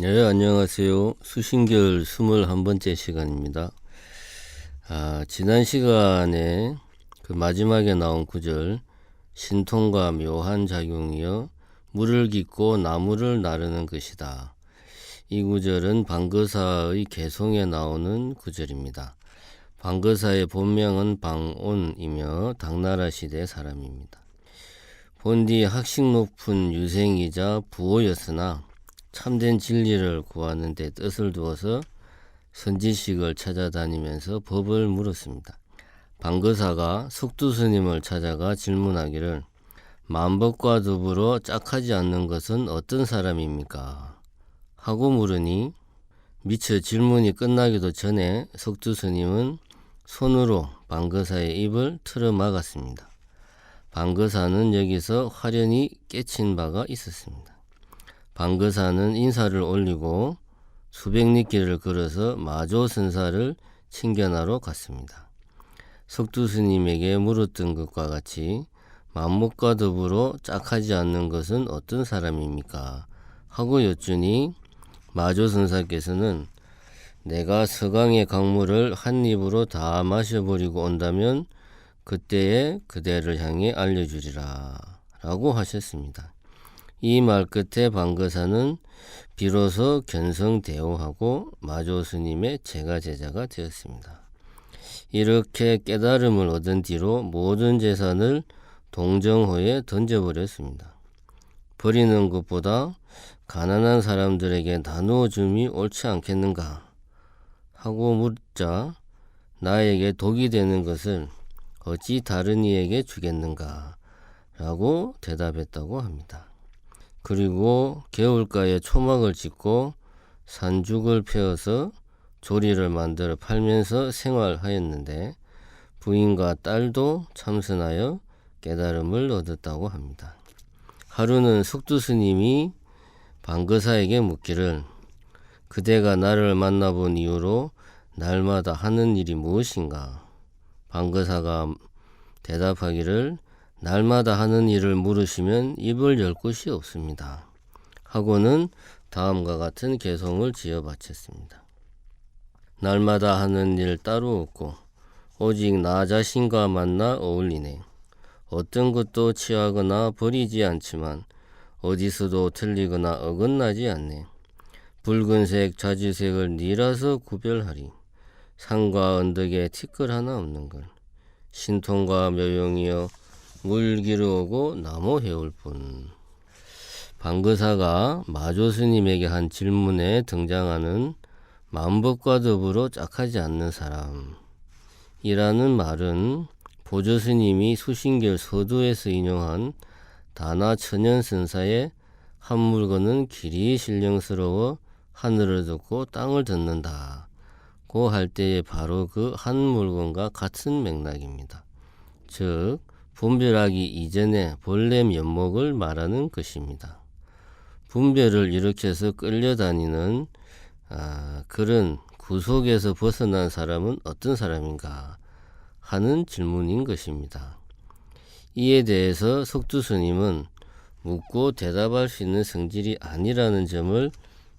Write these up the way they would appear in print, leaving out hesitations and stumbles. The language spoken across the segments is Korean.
네, 안녕하세요. 수신결 21번째 시간입니다. 지난 시간에 그 마지막에 나온 구절, 신통과 묘한 작용이여 물을 깃고 나무를 나르는 것이다. 이 구절은 방거사의 개송에 나오는 구절입니다. 방거사의 본명은 방온이며 당나라 시대 사람입니다. 본디 학식 높은 유생이자 부호였으나 참된 진리를 구하는 데 뜻을 두어서 선지식을 찾아다니면서 법을 물었습니다. 방거사가 석두스님을 찾아가 질문하기를 만법과 더불어 짝하지 않는 것은 어떤 사람입니까? 하고 물으니 미처 질문이 끝나기도 전에 석두스님은 손으로 방거사의 입을 틀어 막았습니다. 방거사는 여기서 화련히 깨친 바가 있었습니다. 방거사는 인사를 올리고 수백 리길을 걸어서 마조선사를 친견하러 갔습니다. 석두스님에게 물었던 것과 같이 만목과 더불어 짝하지 않는 것은 어떤 사람입니까? 하고 여쭈니 마조선사께서는 내가 서강의 강물을 한 입으로 다 마셔버리고 온다면 그때에 그대를 향해 알려주리라 라고 하셨습니다. 이 말 끝에 방거사는 비로소 견성대오하고 마조스님의 제자가 되었습니다. 이렇게 깨달음을 얻은 뒤로 모든 재산을 동정호에 던져버렸습니다. 버리는 것보다 가난한 사람들에게 나누어 줌이 옳지 않겠는가 하고 묻자 나에게 독이 되는 것을 어찌 다른 이에게 주겠는가 라고 대답했다고 합니다. 그리고 개울가에 초막을 짓고 산죽을 패어서 조리를 만들어 팔면서 생활하였는데 부인과 딸도 참선하여 깨달음을 얻었다고 합니다. 하루는 석두스님이 방거사에게 묻기를 그대가 나를 만나본 이후로 날마다 하는 일이 무엇인가? 방거사가 대답하기를 날마다 하는 일을 물으시면 입을 열 곳이 없습니다. 하고는 다음과 같은 개송을 지어 바쳤습니다. 날마다 하는 일 따로 없고 오직 나 자신과 만나 어울리네. 어떤 것도 취하거나 버리지 않지만 어디서도 틀리거나 어긋나지 않네. 붉은색 자주색을 니라서 구별하리. 산과 언덕에 티끌 하나 없는 걸. 신통과 묘용이여 물 기르오고 나무 해올 뿐. 방거사가 마조스님에게 한 질문에 등장하는 만법과 더불어 짝하지 않는 사람이라는 말은 보조스님이 수신결 서두에서 인용한 다나천연선사의 한 물건은 길이 신령스러워 하늘을 듣고 땅을 듣는다 고 할 때의 바로 그 한 물건과 같은 맥락입니다. 즉 분별하기 이전에 본래 면목을 말하는 것입니다. 분별을 일으켜서 끌려다니는 그런 구속에서 벗어난 사람은 어떤 사람인가 하는 질문인 것입니다. 이에 대해서 석두스님은 묻고 대답할 수 있는 성질이 아니라는 점을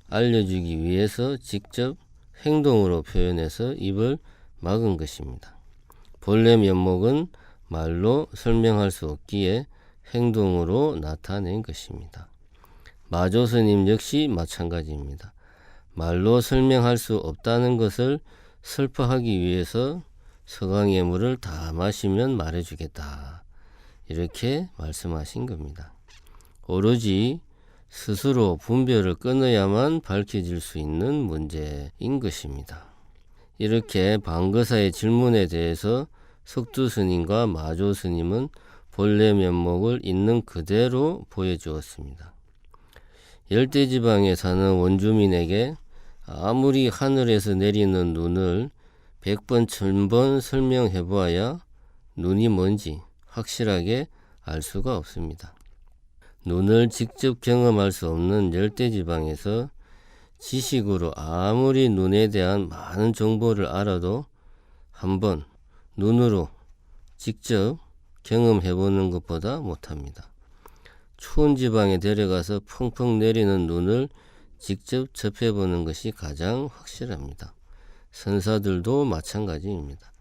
알려주기 위해서 직접 행동으로 표현해서 입을 막은 것입니다. 본래 면목은 말로 설명할 수 없기에 행동으로 나타낸 것입니다. 마조스님 역시 마찬가지입니다. 말로 설명할 수 없다는 것을 설파하기 위해서 서강의 물을 다 마시면 말해주겠다 이렇게 말씀하신 겁니다. 오로지 스스로 분별을 끊어야만 밝혀질 수 있는 문제인 것입니다. 이렇게 방거사의 질문에 대해서 석두스님과 마조스님은 본래 면목을 있는 그대로 보여주었습니다. 열대지방에 사는 원주민에게 아무리 하늘에서 내리는 눈을 100번 1000번 설명해 보아야 눈이 뭔지 확실하게 알 수가 없습니다. 눈을 직접 경험할 수 없는 열대지방에서 지식으로 아무리 눈에 대한 많은 정보를 알아도 한번 눈으로 직접 경험해보는 것보다 못합니다. 추운 지방에 데려가서 펑펑 내리는 눈을 직접 접해보는 것이 가장 확실합니다. 선사들도 마찬가지입니다.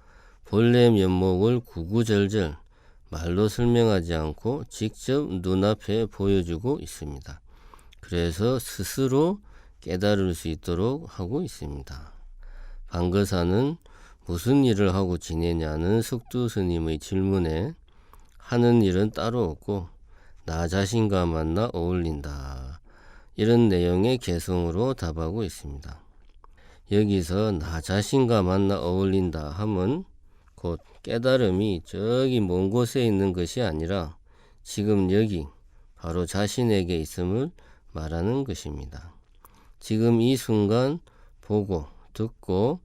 본래 면목을 구구절절 말로 설명하지 않고 직접 눈앞에 보여주고 있습니다. 그래서 스스로 깨달을 수 있도록 하고 있습니다. 방거사는 무슨 일을 하고 지내냐는 석두 스님의 질문에 하는 일은 따로 없고 나 자신과 만나 어울린다, 이런 내용의 개성으로 답하고 있습니다. 여기서 나 자신과 만나 어울린다 함은 곧 깨달음이 저기 먼 곳에 있는 것이 아니라 지금 여기 바로 자신에게 있음을 말하는 것입니다. 지금 이 순간 보고 듣고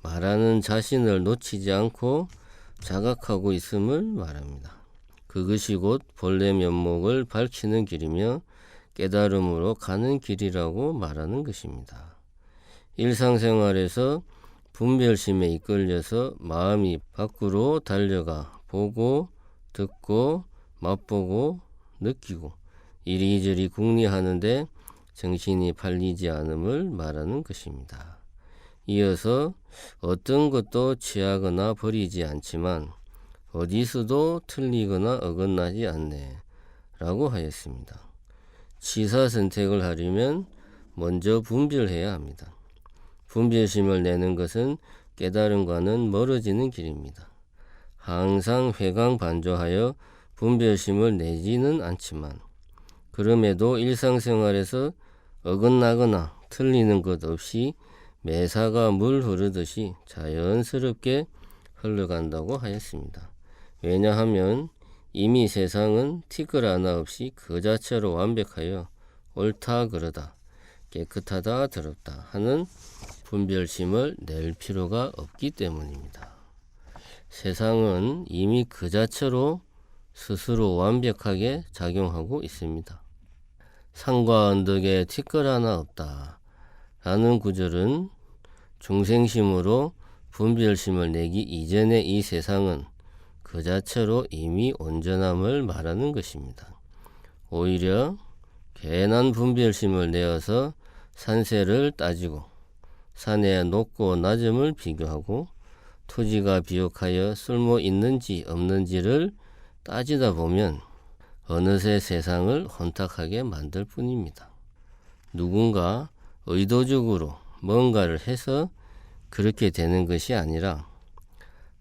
말하는 자신을 놓치지 않고 자각하고 있음을 말합니다. 그것이 곧 본래 면목을 밝히는 길이며 깨달음으로 가는 길이라고 말하는 것입니다. 일상생활에서 분별심에 이끌려서 마음이 밖으로 달려가 보고 듣고 맛보고 느끼고 이리저리 궁리하는데 정신이 팔리지 않음을 말하는 것입니다. 이어서 어떤 것도 취하거나 버리지 않지만 어디서도 틀리거나 어긋나지 않네 라고 하였습니다. 취사 선택을 하려면 먼저 분별해야 합니다. 분별심을 내는 것은 깨달음과는 멀어지는 길입니다. 항상 회광반조하여 분별심을 내지는 않지만 그럼에도 일상생활에서 어긋나거나 틀리는 것 없이 매사가 물 흐르듯이 자연스럽게 흘러간다고 하였습니다. 왜냐하면 이미 세상은 티끌 하나 없이 그 자체로 완벽하여 옳다 그러다 깨끗하다 더럽다 하는 분별심을 낼 필요가 없기 때문입니다. 세상은 이미 그 자체로 스스로 완벽하게 작용하고 있습니다. 산과 언덕에 티끌 하나 없다 라는 구절은 중생심으로 분별심을 내기 이전의 이 세상은 그 자체로 이미 온전함을 말하는 것입니다. 오히려 괜한 분별심을 내어서 산세를 따지고 산의 높고 낮음을 비교하고 토지가 비옥하여 쓸모 있는지 없는지를 따지다 보면 어느새 세상을 혼탁하게 만들 뿐입니다. 누군가 의도적으로 뭔가를 해서 그렇게 되는 것이 아니라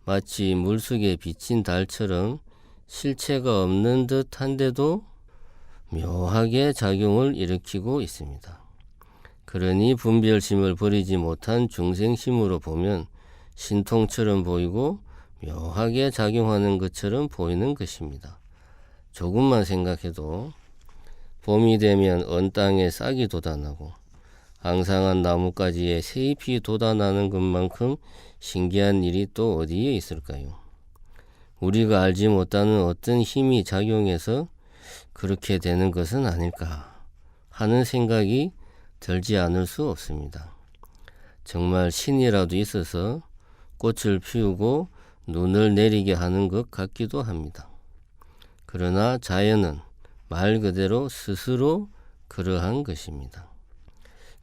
마치 물속에 비친 달처럼 실체가 없는 듯한데도 묘하게 작용을 일으키고 있습니다. 그러니 분별심을 버리지 못한 중생심으로 보면 신통처럼 보이고 묘하게 작용하는 것처럼 보이는 것입니다. 조금만 생각해도 봄이 되면 언 땅에 싹이 돋아나고 앙상한 나뭇가지에 새잎이 돋아나는 것만큼 신기한 일이 또 어디에 있을까요? 우리가 알지 못하는 어떤 힘이 작용해서 그렇게 되는 것은 아닐까 하는 생각이 들지 않을 수 없습니다. 정말 신이라도 있어서 꽃을 피우고 눈을 내리게 하는 것 같기도 합니다. 그러나 자연은 말 그대로 스스로 그러한 것입니다.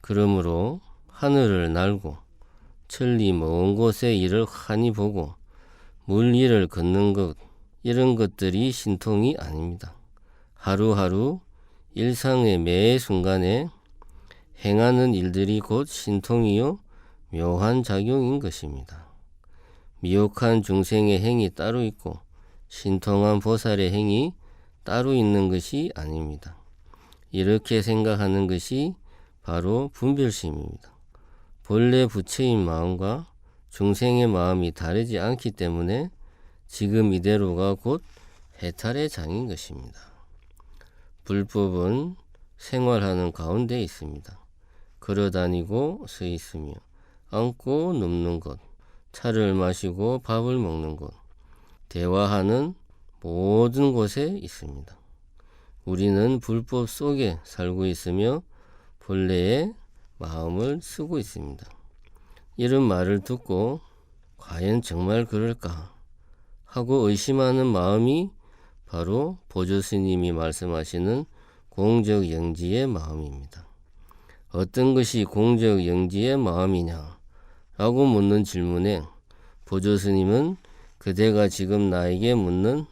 그러므로 하늘을 날고 천리 먼 곳의 일을 환히 보고 물 위를 걷는 것, 이런 것들이 신통이 아닙니다. 하루하루 일상의 매 순간에 행하는 일들이 곧 신통이요 묘한 작용인 것입니다. 미혹한 중생의 행이 따로 있고 신통한 보살의 행이 따로 있는 것이 아닙니다. 이렇게 생각하는 것이 바로 분별심입니다. 본래 부처인 마음과 중생의 마음이 다르지 않기 때문에 지금 이대로가 곧 해탈의 장인 것입니다. 불법은 생활하는 가운데 있습니다. 걸어다니고 서 있으며 앉고 눕는 것, 차를 마시고 밥을 먹는 곳, 대화하는 모든 곳에 있습니다. 우리는 불법 속에 살고 있으며 본래의 마음을 쓰고 있습니다. 이런 말을 듣고 과연 정말 그럴까 하고 의심하는 마음이 바로 보조스님이 말씀하시는 공적 영지의 마음입니다. 어떤 것이 공적 영지의 마음이냐 라고 묻는 질문에 보조스님은 그대가 지금 나에게 묻는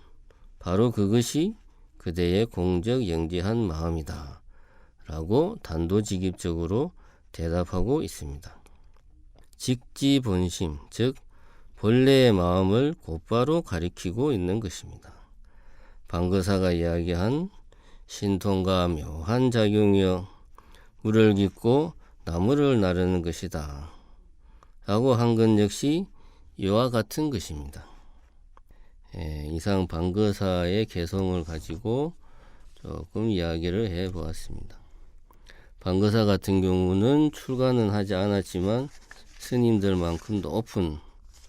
바로 그것이 그대의 공적 영지한 마음이다 라고 단도직입적으로 대답하고 있습니다. 직지본심, 즉 본래의 마음을 곧바로 가리키고 있는 것입니다. 방거사가 이야기한 신통과 묘한 작용이여 물을 깃고 나무를 나르는 것이다 라고 한 것 역시 이와 같은 것입니다. 이상 방거사의 개성을 가지고 조금 이야기를 해 보았습니다. 방거사 같은 경우는 출가는 하지 않았지만 스님들만큼 높은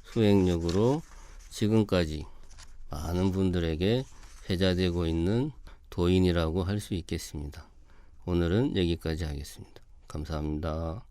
수행력으로 지금까지 많은 분들에게 회자되고 있는 도인이라고 할 수 있겠습니다. 오늘은 여기까지 하겠습니다. 감사합니다.